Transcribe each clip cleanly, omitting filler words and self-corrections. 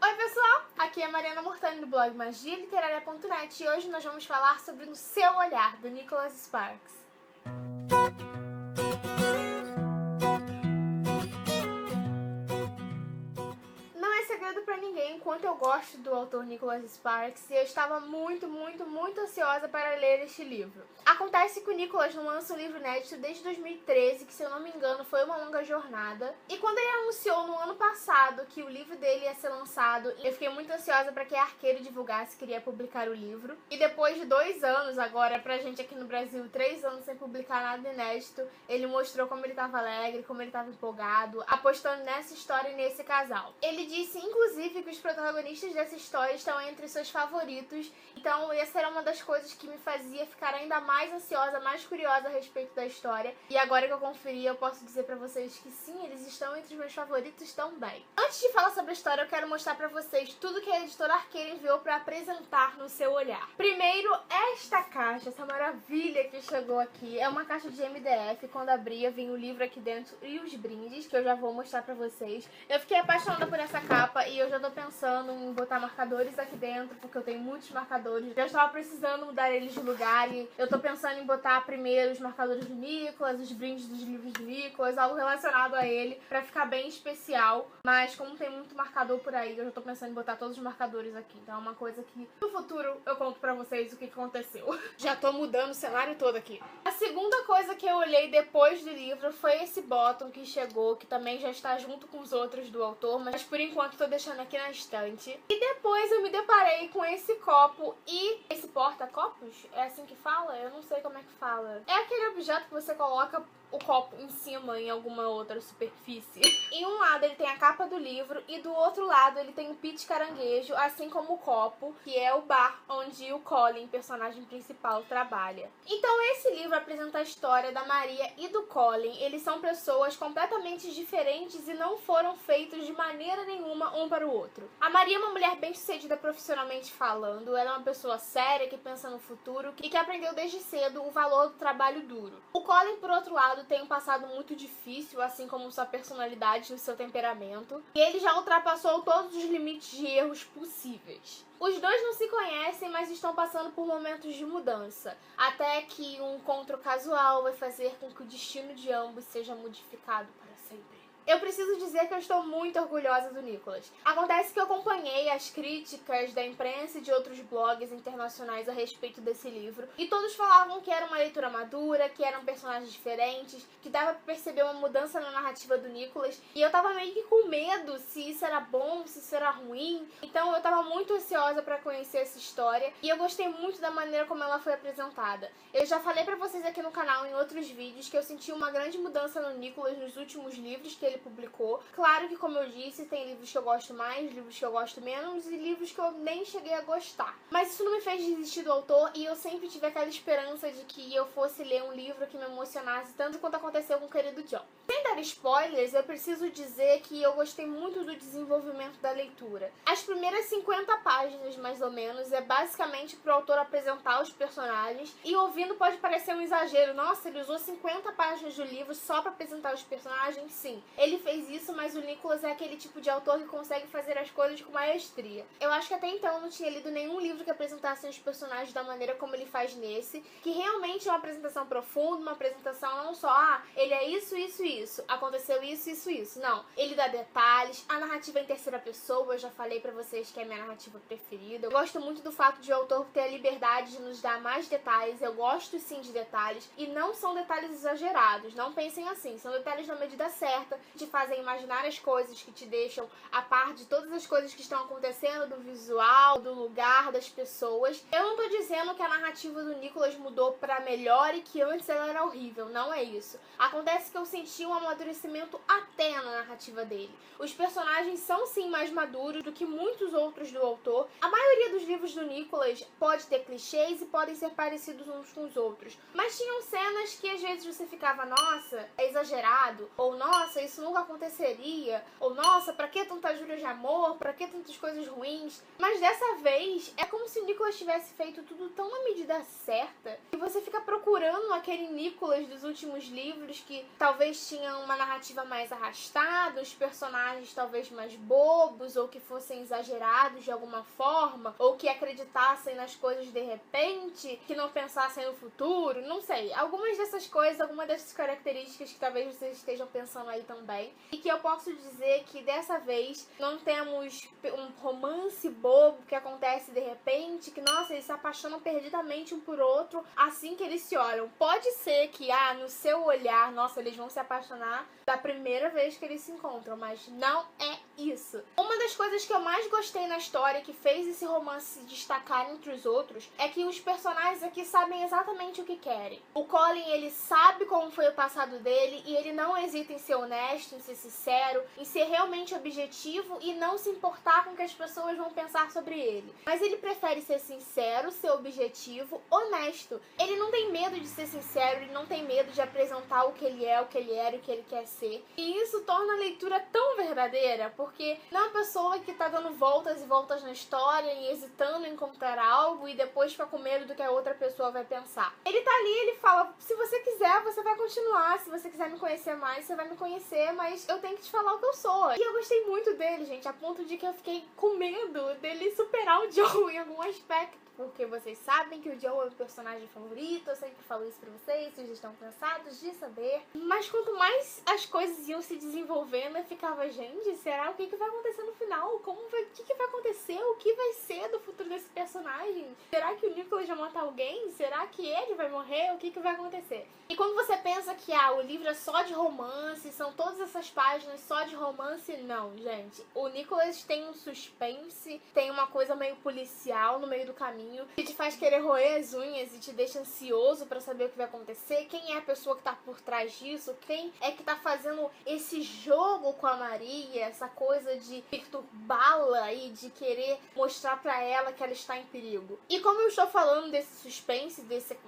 Oi pessoal, aqui é a Mariana Mortani do blog magialiterária.net e hoje nós vamos falar sobre No Seu Olhar, do Nicholas Sparks. Não é segredo pra ninguém o quanto eu gosto do autor Nicholas Sparks e eu estava muito ansiosa para ler este livro. Acontece que o Nicholas não lança um livro inédito desde 2013, que se eu não me engano foi uma longa jornada. E quando ele anunciou no ano passado que o livro dele ia ser lançado, eu fiquei muito ansiosa para que a Arqueiro divulgasse que iria publicar o livro. E depois de 2 anos, agora pra gente aqui no Brasil, 3 anos sem publicar nada inédito, ele mostrou como ele estava alegre, como ele estava empolgado, apostando nessa história e nesse casal. Ele disse, inclusive, que os protagonistas dessa história estão entre seus favoritos, então essa era uma das coisas que me fazia ficar ainda mais ansiosa, mais curiosa a respeito da história. E agora que eu conferi, eu posso dizer pra vocês que sim, eles estão entre os meus favoritos também. Antes de falar sobre a história, eu quero mostrar pra vocês tudo que a editora Arqueiro enviou pra apresentar No Seu Olhar. Primeiro, esta caixa, essa maravilha que chegou aqui. É uma caixa de MDF, quando abria, vinha o livro aqui dentro e os brindes, que eu já vou mostrar pra vocês. Eu fiquei apaixonada por essa capa e eu já tô pensando em botar marcadores aqui dentro, porque eu tenho muitos marcadores. Já estava precisando mudar eles de lugar e eu tô pensando em botar primeiro os marcadores do Nicholas, os brindes dos livros do Nicholas, algo relacionado a ele, pra ficar bem especial. Mas como tem muito marcador por aí, eu já tô pensando em botar todos os marcadores aqui. Então é uma coisa que no futuro eu conto pra vocês o que aconteceu. Já tô mudando o cenário todo aqui. A segunda coisa que eu olhei depois do livro foi esse bottom que chegou, que também já está junto com os outros do autor, mas por enquanto tô deixando aqui na estante. E depois eu me deparei com esse copo e esse porta-copos, é assim que fala? Eu não sei como é que fala. É aquele objeto que você coloca o copo em cima em alguma outra superfície. Em um lado ele tem a capa do livro e do outro lado ele tem o Pete Caranguejo, assim como o copo, que é o bar onde o Colin, personagem principal, trabalha. Então esse livro apresenta a história da Maria e do Colin. Eles são pessoas completamente diferentes e não foram feitos de maneira nenhuma um para o outro. A Maria é uma mulher bem-sucedida profissionalmente falando, ela é uma pessoa séria que pensa no futuro e que aprendeu desde cedo o valor do trabalho duro. O Colin, por outro lado, tem um passado muito difícil, assim como sua personalidade e o seu temperamento, e ele já ultrapassou todos os limites de erros possíveis. Os dois não se conhecem, mas estão passando por momentos de mudança, até que um encontro casual vai fazer com que o destino de ambos seja modificado para sempre. Eu preciso dizer que eu estou muito orgulhosa do Nicholas. Acontece que eu acompanhei as críticas da imprensa e de outros blogs internacionais a respeito desse livro, e todos falavam que era uma leitura madura, que eram personagens diferentes, que dava pra perceber uma mudança na narrativa do Nicholas, e eu tava meio que com medo se isso era bom, se isso era ruim. Então eu tava muito ansiosa pra conhecer essa história, e eu gostei muito da maneira como ela foi apresentada. Eu já falei pra vocês aqui no canal em outros vídeos que eu senti uma grande mudança no Nicholas nos últimos livros que ele publicou. Claro que, como eu disse, tem livros que eu gosto mais, livros que eu gosto menos e livros que eu nem cheguei a gostar. Mas isso não me fez desistir do autor e eu sempre tive aquela esperança de que eu fosse ler um livro que me emocionasse tanto quanto aconteceu com o querido John. Sem dar spoilers, eu preciso dizer que eu gostei muito do desenvolvimento da leitura. As primeiras 50 páginas, mais ou menos, é basicamente pro autor apresentar os personagens, e ouvindo pode parecer um exagero. Nossa, ele usou 50 páginas do livro só pra apresentar os personagens? Sim. Ele fez isso, mas o Nicholas é aquele tipo de autor que consegue fazer as coisas com maestria. Eu acho que até então eu não tinha lido nenhum livro que apresentasse os personagens da maneira como ele faz nesse, que realmente é uma apresentação profunda, uma apresentação não só, ele é isso, aconteceu isso. Não, ele dá detalhes, a narrativa é em terceira pessoa, eu já falei pra vocês que é a minha narrativa preferida. Eu gosto muito do fato de o autor ter a liberdade de nos dar mais detalhes, eu gosto sim de detalhes, e não são detalhes exagerados, não pensem assim, são detalhes na medida certa, te fazem imaginar as coisas, que te deixam a par de todas as coisas que estão acontecendo, do visual, do lugar, das pessoas. Eu não tô dizendo que a narrativa do Nicholas mudou pra melhor e que antes ela era horrível, não é isso. Acontece que eu senti um amadurecimento até na narrativa dele. Os personagens são sim mais maduros do que muitos outros do autor. A maioria dos livros do Nicholas pode ter clichês e podem ser parecidos uns com os outros, mas tinham cenas que às vezes você ficava, nossa, é exagerado, ou nossa, isso nunca aconteceria, ou nossa, pra que tanta jura de amor, pra que tantas coisas ruins. Mas dessa vez é como se o Nicholas tivesse feito tudo tão na medida certa que você fica procurando aquele Nicholas dos últimos livros que talvez tinha uma narrativa mais arrastada, os personagens talvez mais bobos, cómicos ou que fossem exagerados de alguma forma, ou que acreditassem nas coisas de repente, que não pensassem no futuro, não sei. Algumas dessas coisas, algumas dessas características que talvez vocês estejam pensando aí também. E que eu posso dizer que dessa vez não temos um romance bobo que acontece de repente, que nossa, eles se apaixonam perdidamente um por outro assim que eles se olham. Pode ser que, no seu olhar, nossa, eles vão se apaixonar da primeira vez que eles se encontram, mas não é isso. Uma das coisas que eu mais gostei na história, que fez esse romance se destacar entre os outros, é que os personagens aqui sabem exatamente o que querem. O Colin, ele sabe como foi o passado dele e ele não hesita em ser honesto, em ser sincero, em ser realmente objetivo e não se importar com o que as pessoas vão pensar sobre ele. Mas ele prefere ser sincero, ser objetivo, honesto. Ele não tem medo de ser sincero, ele não tem medo de apresentar o que ele é, o que ele era e o que ele quer ser. E isso torna a leitura tão verdadeira, porque não é uma pessoa que tá dando voltas e voltas na história e hesitando em encontrar algo e depois fica com medo do que a outra pessoa vai pensar. Ele tá ali, ele fala, se você quiser, você vai continuar, se você quiser me conhecer mais, você vai me conhecer, mas eu tenho que te falar o que eu sou. E eu gostei muito dele, gente, a ponto de que eu fiquei com medo dele superar o Joe em algum aspecto. Porque vocês sabem que o Joe é o meu personagem favorito, eu sempre falo isso pra vocês estão cansados de saber. Mas quanto mais as coisas iam se desenvolvendo, eu ficava, gente, será o que vai acontecer no final? O que vai acontecer? O que vai ser do futuro desse personagem? Será que o Nicholas vai matar alguém? Será que ele vai morrer? O que vai acontecer? E quando você pensa que o livro é só de romance, são todas essas páginas só de romance, não, gente. O Nicholas tem um suspense, tem uma coisa meio policial no meio do caminho, que te faz querer roer as unhas e te deixa ansioso pra saber o que vai acontecer, quem é a pessoa que tá por trás disso, quem é que tá fazendo esse jogo com a Maria, essa coisa de perturbá-la e de querer mostrar pra ela que ela está em perigo. E como eu estou falando desse suspense,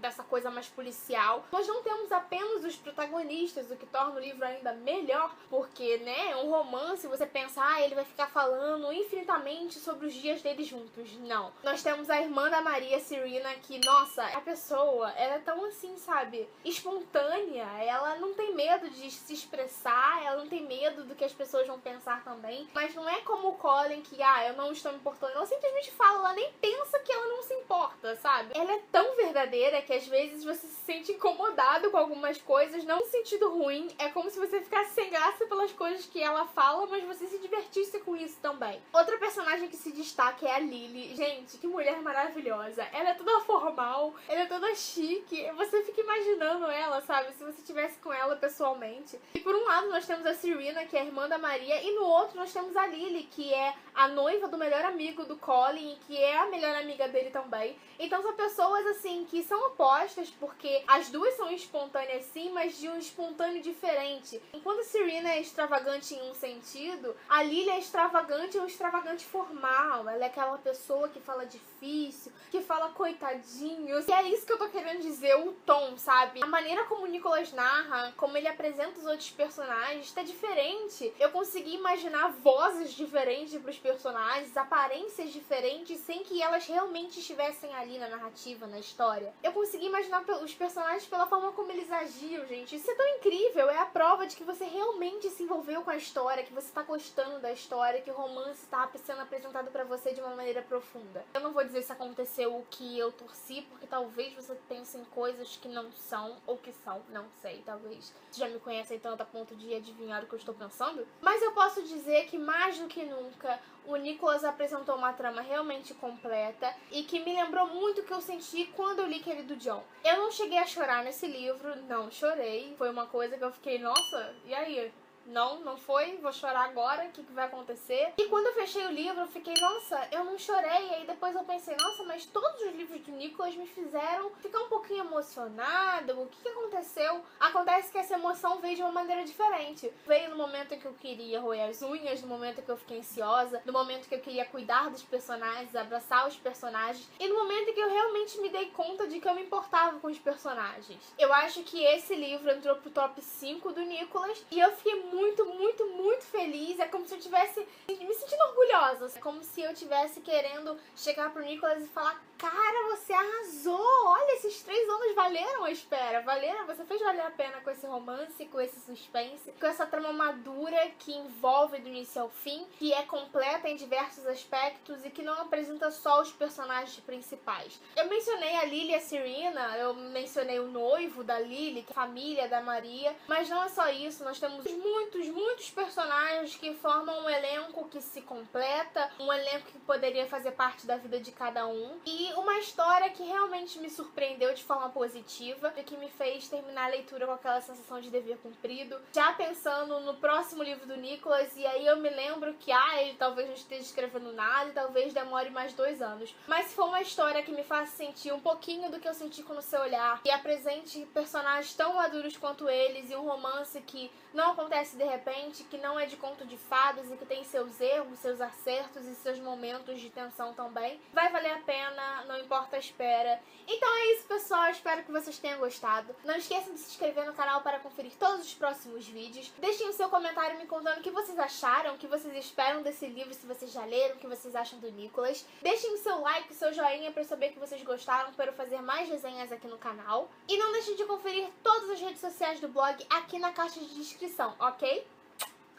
dessa coisa mais policial, nós não temos apenas os protagonistas, o que torna o livro ainda melhor, porque, né, um romance, você pensa, ele vai ficar falando infinitamente sobre os dias deles juntos. Não. Nós temos a irmã da Maria, Serena, que, nossa, a pessoa, ela é tão assim, sabe, espontânea, ela não tem medo de se expressar, ela não tem medo do que as pessoas vão pensar também, mas não é como o Colin, que, eu não estou me importando, ela simplesmente fala, ela nem pensa que ela não se importa, sabe? Ela é tão verdadeira que às vezes você se sente incomodado com algumas coisas, não no sentido ruim, é como se você ficasse sem graça pelas coisas que ela fala, mas você se divertisse com isso também. Outra personagem que se destaca é a Lily. Gente, que mulher maravilhosa. Ela é toda formal, ela é toda chique. Você fica imaginando ela, sabe? Se você estivesse com ela pessoalmente. E por um lado nós temos a Serena, que é a irmã da Maria, e no outro nós temos a Lily, que é a noiva do melhor amigo do Colin, e que é a melhor amiga dele também. Então são pessoas, assim, que são opostas, porque as duas são espontâneas sim, mas de um espontâneo diferente. Enquanto a Serena é extravagante em um sentido, a Lily é extravagante, um extravagante formal. Ela é aquela pessoa que fala difícil, que fala coitadinhos. E é isso que eu tô querendo dizer, o tom, sabe? A maneira como o Nicholas narra, como ele apresenta os outros personagens, tá diferente. Eu consegui imaginar vozes diferentes pros personagens, aparências diferentes, sem que elas realmente estivessem ali na narrativa, na história. Eu consegui imaginar os personagens pela forma como eles agiam, gente. Isso é tão incrível, é a prova de que você realmente se envolveu com a história, que você tá gostando da história, que o romance tá sendo apresentado pra você de uma maneira profunda. Eu não vou dizer se aconteceu o que eu torci, porque talvez você pense em coisas que não são, ou que são, não sei, talvez você já me conhece tanto a ponto de adivinhar o que eu estou pensando. Mas eu posso dizer que mais do que nunca, o Nicholas apresentou uma trama realmente completa e que me lembrou muito o que eu senti quando eu li Querido John. Eu não cheguei a chorar nesse livro, não chorei, foi uma coisa que eu fiquei, nossa, e aí? Não foi, vou chorar agora, o que vai acontecer? E quando eu fechei o livro, eu fiquei, nossa, eu não chorei. E aí depois eu pensei, nossa, mas todos os livros do Nicholas me fizeram ficar um pouquinho emocionada. O que aconteceu? Acontece que essa emoção veio de uma maneira diferente. Veio no momento em que eu queria roer as unhas, no momento em que eu fiquei ansiosa, no momento em que eu queria cuidar dos personagens, abraçar os personagens, e no momento em que eu realmente me dei conta de que eu me importava com os personagens. Eu acho que esse livro entrou pro top 5 do Nicholas, e eu fiquei muito muito, muito, muito feliz. É como se eu tivesse me sentindo orgulhosa. É como se eu tivesse querendo chegar pro Nicholas e falar: cara, você arrasou! Olha, esses 3 anos valeram a espera. Valeram, você fez valer a pena com esse romance, com esse suspense, com essa trama madura que envolve do início ao fim, que é completa em diversos aspectos e que não apresenta só os personagens principais. Eu mencionei a Lily e a Serena, eu mencionei o noivo da Lily, que é a família da Maria, mas não é só isso, nós temos muitos personagens que formam um elenco que se completa, um elenco que poderia fazer parte da vida de cada um, e uma história que realmente me surpreendeu de forma positiva e que me fez terminar a leitura com aquela sensação de dever cumprido, já pensando no próximo livro do Nicholas. E aí eu me lembro que ele talvez não esteja escrevendo nada e talvez demore mais 2 anos, mas se for uma história que me faça sentir um pouquinho do que eu senti com o seu olhar e apresente personagens tão maduros quanto eles, e um romance que não acontece de repente, que não é de conto de fadas e que tem seus erros, seus acertos e seus momentos de tensão também, vai valer a pena, não importa a espera. Então é isso, pessoal, espero que vocês tenham gostado. Não esqueçam de se inscrever no canal para conferir todos os próximos vídeos. Deixem o seu comentário me contando o que vocês acharam, o que vocês esperam desse livro, se vocês já leram, o que vocês acham do Nicholas. Deixem o seu like, o seu joinha para eu saber que vocês gostaram, para eu fazer mais resenhas aqui no canal. E não deixem de conferir todas as redes sociais do blog aqui na caixa de descrição, ok?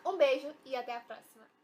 Um beijo e até a próxima!